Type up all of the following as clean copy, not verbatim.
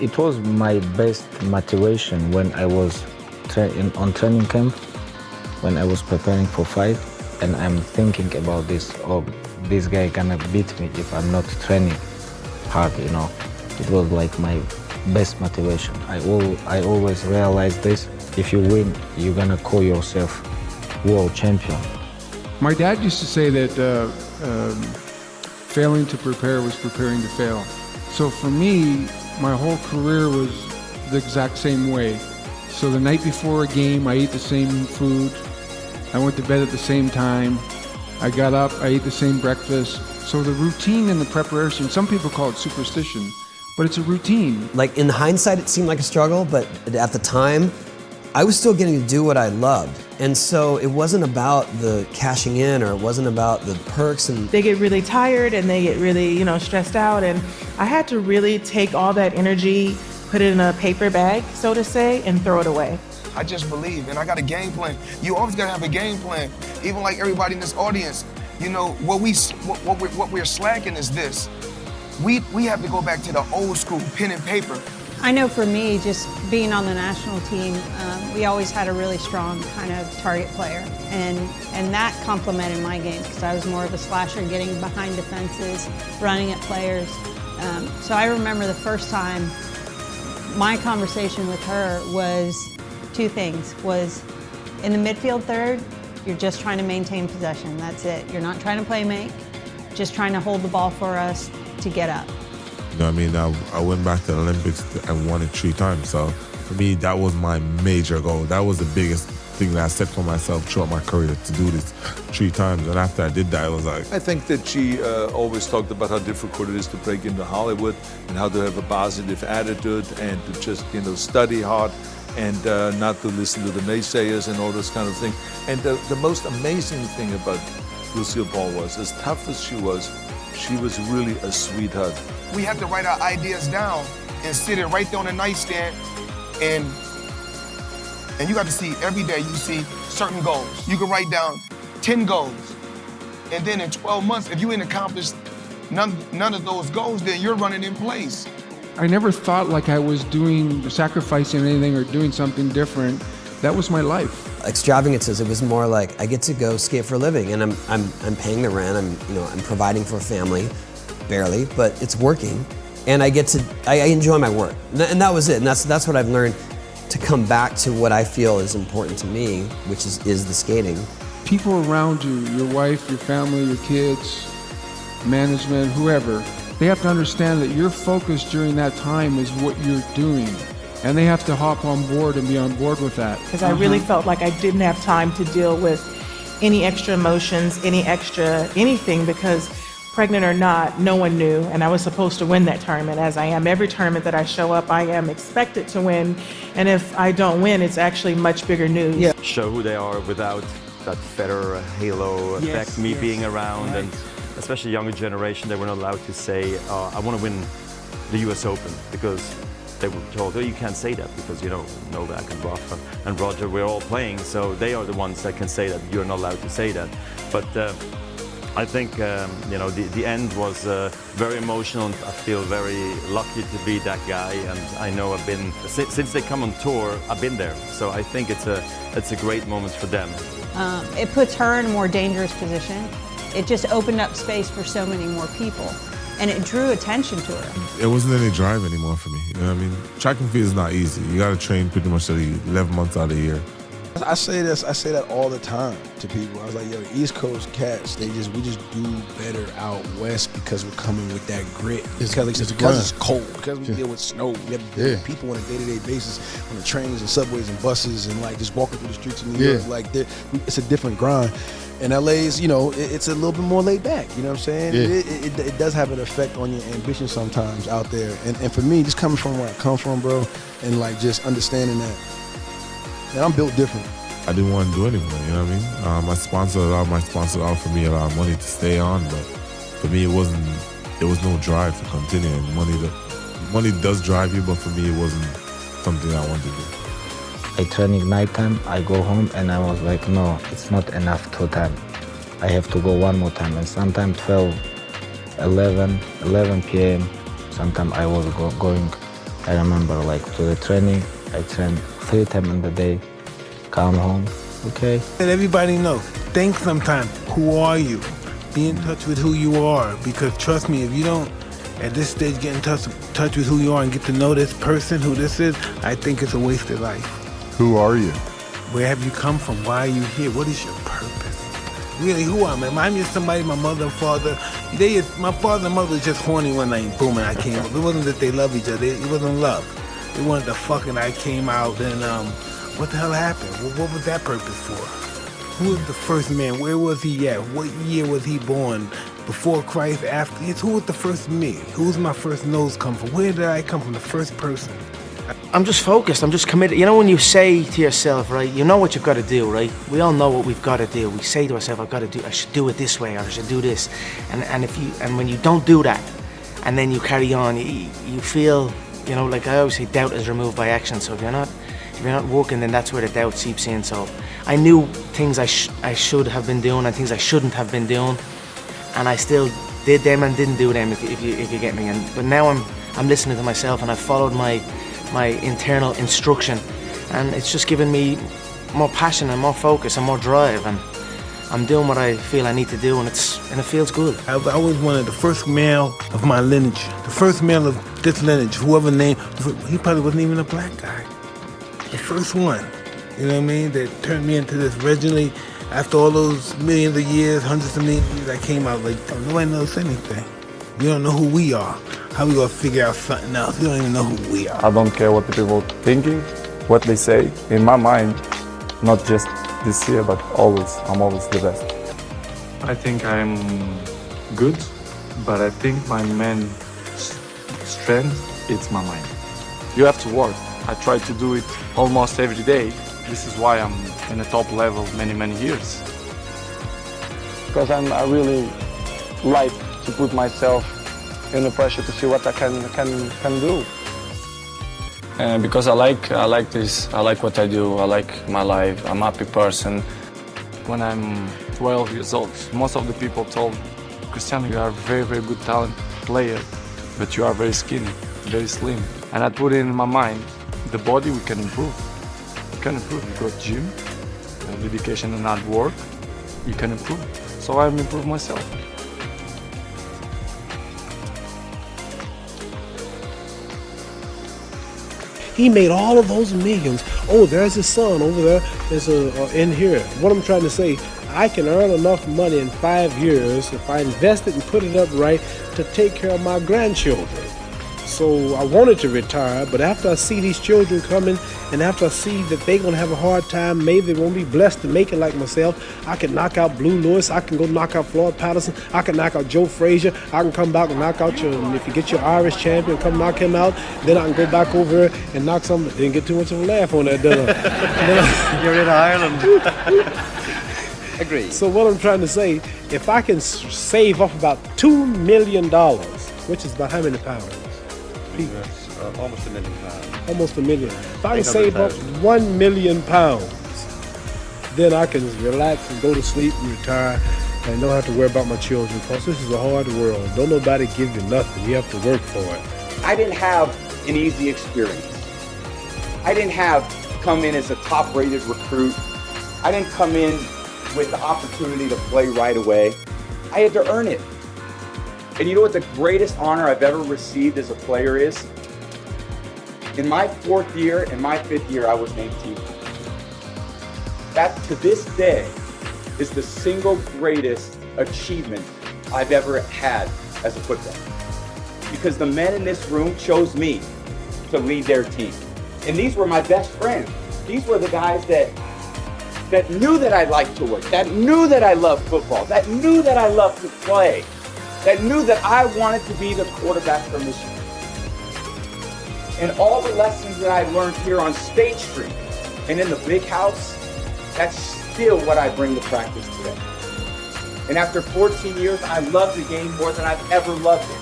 It was my best motivation when I was on training camp, when I was preparing for fight, and I'm thinking about this, oh, this guy gonna beat me if I'm not training hard, you know. It was like my best motivation. I always realized this, if you win, you're gonna call yourself world champion. My dad used to say that failing to prepare was preparing to fail. So for me, my whole career was the exact same way. So the night before a game, I ate the same food. I went to bed at the same time. I got up, I ate the same breakfast. So the routine and the preparation, some people call it superstition, but it's a routine. Like in hindsight, it seemed like a struggle, but at the time, I was still getting to do what I loved. And so it wasn't about the cashing in, or it wasn't about the perks. And they get really tired and they get really, stressed out. And I had to really take all that energy, put it in a paper bag, so to say, and throw it away. I just believe, and I got a game plan. You always gotta have a game plan. Even like everybody in this audience, what we're slacking is this. We have to go back to the old school pen and paper. I know for me, just being on the national team, we always had a really strong kind of target player, and that complemented my game because I was more of a slasher, getting behind defenses, running at players. So I remember the first time my conversation with her was two things. Was in the midfield third, you're just trying to maintain possession. That's it. You're not trying to play make, just trying to hold the ball for us to get up. You know what I mean? I went back to the Olympics and won it 3 times. So for me, that was my major goal. That was the biggest thing that I set for myself throughout my career, to do this 3 times. And after I did that, I was like... I think that she always talked about how difficult it is to break into Hollywood and how to have a positive attitude and to just, study hard and not to listen to the naysayers and all this kind of thing. And the most amazing thing about Lucille Ball was, as tough as she was really a sweetheart. We have to write our ideas down and sit it right there on the nightstand, and you got to see every day, you see certain goals. You can write down 10 goals, and then in 12 months, if you ain't accomplished none of those goals, then you're running in place. I never thought like I was sacrificing anything or doing something different. That was my life. Extravagances, it was more like I get to go skate for a living, and I'm paying the rent, I'm providing for a family, barely, but it's working, and I enjoy my work, and that was it. And that's what I've learned, to come back to what I feel is important to me, which is the skating. People around you, your wife, your family, your kids, management, whoever, they have to understand that your focus during that time is what you're doing. And they have to hop on board and be on board with that. Because I really felt like I didn't have time to deal with any extra emotions, anything, because pregnant or not, no one knew, and I was supposed to win that tournament, as I am. Every tournament that I show up, I am expected to win, and if I don't win, it's actually much bigger news. Yeah. Show who they are without that Federer halo effect, me being around, right. And especially younger generation, they were not allowed to say, I want to win the US Open, because they were told, oh, you can't say that because, Novak and Rafa and Roger, we're all playing, so they are the ones that can say that. You're not allowed to say that. But I think, the end was very emotional, and I feel very lucky to be that guy. And I know I've been, since they come on tour, I've been there. So I think it's a great moment for them. It puts her in a more dangerous position. It just opened up space for so many more people. And it drew attention to her. It wasn't any drive anymore for me, you know what I mean? Track and field is not easy. You gotta train pretty much 11 months out of the year. I say that all the time to people. I was like, yo, East Coast cats, we just do better out west because we're coming with that grit. Because it's cold, because we deal with snow, we have to deal with people on a day-to-day basis on the trains and subways and buses and just walking through the streets of New York. It's a different grind. And LA's, it's a little bit more laid back, you know what I'm saying? Yeah. It does have an effect on your ambition sometimes out there. And for me, just coming from where I come from, bro, and just understanding that, man, I'm built different. I didn't want to do anymore, you know what I mean? My sponsor offered me a lot of money to stay on, but for me, there was no drive to continue. And money does drive you, but for me, it wasn't something I wanted to do. I training nighttime, I go home, and I was like, no, it's not enough 2 times. I have to go 1 more time. And sometimes 12, 11 p.m. Sometimes I was going I remember like to the training, I train 3 times in the day, come home, okay. Let everybody know, think sometime, who are you? Be in touch with who you are, because trust me, if you don't, at this stage, get in touch with who you are and get to know this person, who this is, I think it's a wasted life. Who are you? Where have you come from? Why are you here? What is your purpose? Really, who am I? I'm just somebody, my mother and father, my father and mother was just horny one night, boom, and I came up. It wasn't that they love each other, it wasn't love. They wanted to fuck and I came out, and what the hell happened? What was that purpose for? Who was the first man? Where was he at? What year was he born? Before Christ, after? Who was the first me? Who's my first nose come from? Where did I come from? The first person. I'm just focused, I'm just committed. You know when you say to yourself, right, you know what you've got to do, right? We all know what we've got to do. We say to ourselves, I should do it this way, or I should do this. And when you don't do that, and then you carry on, you feel, you know, like I always say, doubt is removed by action. So if you're not working, then that's where the doubt seeps in. So I knew things I should have been doing and things I shouldn't have been doing, and I still did them and didn't do them, if you get me. But now I'm listening to myself, and I followed my internal instruction, and it's just given me more passion and more focus and more drive, and I'm doing what I feel I need to do, and it feels good. I always wanted the first male of my lineage, the first male of this lineage, whoever named, he probably wasn't even a black guy. The first one, you know what I mean, that turned me into this. Originally, after all those millions of years, hundreds of millions of years, I came out like, oh, nobody knows anything. We don't know who we are. How we gonna figure out something else? We don't even know who we are. I don't care what the people thinking, what they say. In my mind, not just this year, but always, I'm always the best. I think I'm good, but I think my main strength, it's my mind. You have to work. I try to do it almost every day. This is why I'm in the top level many years. Because I really like to put myself in the pressure to see what I can do. And because I like this, I like what I do, I like my life, I'm a happy person. When I'm 12 years old, most of the people told, Cristiano, you are a very good talent player, but you are very skinny, very slim. And I put it in my mind, the body we can improve. You can improve, you got gym, dedication and hard work, you can improve. So I've improved myself. He made all of those millions. Oh, there's his son over there. There's in here. What I'm trying to say, I can earn enough money in 5 years if I invest it and put it up right to take care of my grandchildren. So I wanted to retire, but after I see these children coming, and after I see that they're gonna have a hard time, maybe they won't be blessed to make it like myself, I can knock out Blue Lewis, I can go knock out Floyd Patterson, I can knock out Joe Frazier, I can come back and knock out if you get your Irish champion, come knock him out, then I can go back over and knock some, didn't get too much of a laugh on that, did I? You're in Ireland. Agreed. So what I'm trying to say, if I can save up about $2 million, which is about how many pounds? That's almost £1 million. Almost $1 million. If I can save up 1 million pounds, then I can relax and go to sleep and retire and don't have to worry about my children, because this is a hard world. Don't nobody give you nothing. You have to work for it. I didn't have an easy experience. I didn't come in as a top-rated recruit. I didn't come in with the opportunity to play right away. I had to earn it. And you know what the greatest honor I've ever received as a player is? In my 4th year and my 5th year, I was named team. That, to this day, is the single greatest achievement I've ever had as a footballer. Because the men in this room chose me to lead their team. And these were my best friends. These were the guys that knew that I liked to work, that knew that I loved football, that knew that I loved to play, that knew that I wanted to be the quarterback for Michigan. And all the lessons that I learned here on State Street and in the big house, that's still what I bring to practice today. And after 14 years, I love the game more than I've ever loved it.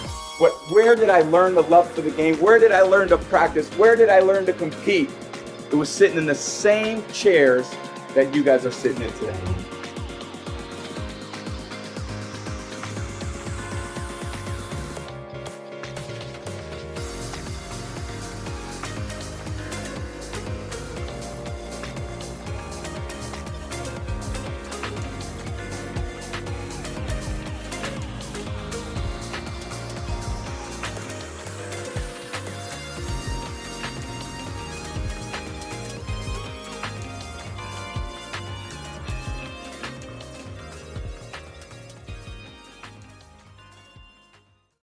Where did I learn the love for the game? Where did I learn to practice? Where did I learn to compete? It was sitting in the same chairs that you guys are sitting in today.